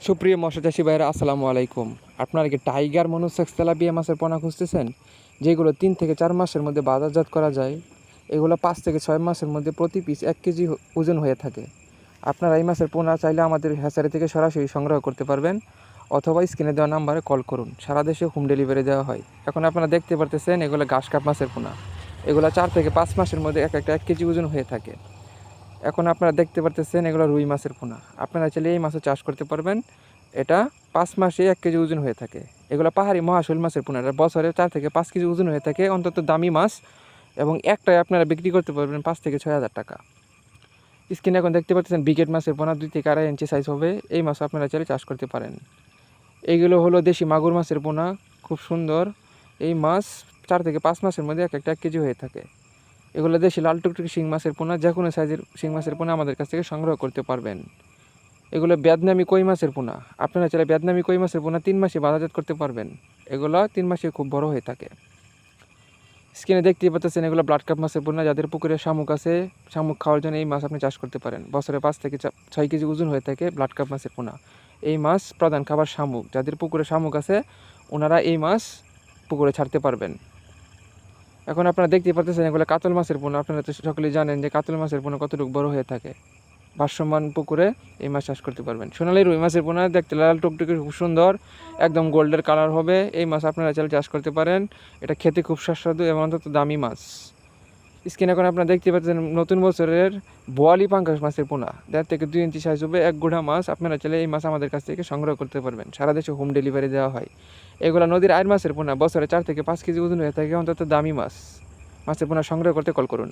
সুপ্রিয় মৎস্যচাষী ভাইরা আসসালামু আলাইকুম। আপনারা কি টাইগার মনোসেক্স তেলাপিয়া মাছের পোনা খুঁজতেছেন, যেগুলো 3 থেকে 4 মাসের মধ্যে বাজারজাত করা যায়? এগুলো 5 থেকে 6 মাসের মধ্যে প্রতি পিস 1 কেজি ওজন হয়ে থাকে। আপনারা এই মাছের পোনা চাইলে আমাদের হ্যাচারি থেকে সরাসরি সংগ্রহ করতে পারবেন, অথবা স্ক্রিনে দেওয়া নাম্বারে কল করুন। সারা দেশে হোম ডেলিভারি দেওয়া হয়। এখন আপনারা দেখতে পারতেছেন এগুলো ঘাস কাপ মাছের পোনা। এগুলো 4 থেকে 5 মাসের মধ্যে একটা 1 কেজি ওজন হয়ে থাকে। এখন আপনারা দেখতে পারতেছেন এগুলো রুই মাছের পোনা। আপনারা চাইলে এই মাছও চাষ করতে পারবেন। এটা 5 মাসে 1 কেজি ওজন হয়ে থাকে। এগুলো পাহাড়ি মহাশৈল মাছের পোনা। এটা বছরে 4 থেকে 5 কেজি ওজন হয়ে থাকে, অন্তত দামি মাছ, এবং একটাই আপনারা বিক্রি করতে পারবেন 5 থেকে 6 হাজার টাকা। স্ক্রিনে এখন দেখতে পাচ্ছেন বিকেট মাছের পোনা 2 থেকে 2.5 ইঞ্চি সাইজ হবে। এই মাছ আপনারা চাইলে চাষ করতে পারেন। এইগুলো হলো দেশি মাগুর মাছের পোনা, খুব সুন্দর। এই মাছ 4 থেকে 5 মাসের মধ্যে একটা 1 কেজি হয়ে থাকে। এগুলো দেশি লাল টুকটুকি শিং মাছের পোনা। যে কোনো সাইজের শিং মাছের পোনা আমাদের কাছ থেকে সংগ্রহ করতে পারবেন। এগুলো ভিয়েতনামি কই মাছের পোনা। আপনারা চাইলে ভিয়েতনামি কই মাছের পোনা 3 মাসে বাজারজাত করতে পারবেন। এগুলো 3 মাসে খুব বড় হয়ে থাকে। স্ক্রিনে দেখতেই পাচ্ছেন এগুলো ব্লাড কাপ মাছের পোনা। যাদের পুকুরে শামুক আছে, শামুক খাওয়ার জন্য এই মাছ আপনি চাষ করতে পারেন। বছরে 5 থেকে 6 কেজি ওজন হয়ে থাকে ব্লাড কাপ মাছের পোনা। এই মাছ প্রধান খাবার শামুক। যাদের পুকুরে শামুক আছে, ওনারা এই মাছ পুকুরে ছাড়তে পারবেন। এখন আপনারা দেখতেই পাচ্ছেন এগুলো কাতল মাছের পোনা। আপনারা তো সকলেই জানেন যে কাতল মাছের পোনা কতটুকু বড় হয়ে থাকে। ভাসমান পুকুরে এই মাছ চাষ করতে পারবেন। সোনালী রুই মাছের পোনা দেখতে লাল টুকটুকে, খুব সুন্দর, একদম গোল্ডের কালার হবে। এই মাছ আপনারা চাইলে চাষ করতে পারেন। এটা খেতে খুব সুস্বাদু এবং অন্তত দামি মাছ। স্ক্রিনে এখন আপনারা দেখতে পাচ্ছেন নতুন বছরের বোয়ালি পাঙ্গাস মাছের পোনা। 1.5 থেকে 2 ইঞ্চি সাইজ হবে, এক গুঁড়া মাছ। আপনারা চাইলে এই মাছ আমাদের কাছ থেকে সংগ্রহ করতে পারবেন। সারা দেশে হোম ডেলিভারি দেওয়া হয়। এগুলো নদীর আয়ের মাছের পোনা। বছরে 4 থেকে 5 কেজি ওজন হয়ে থাকে, অন্তত দামি মাছ। মাছের পোনা সংগ্রহ করতে কল করুন।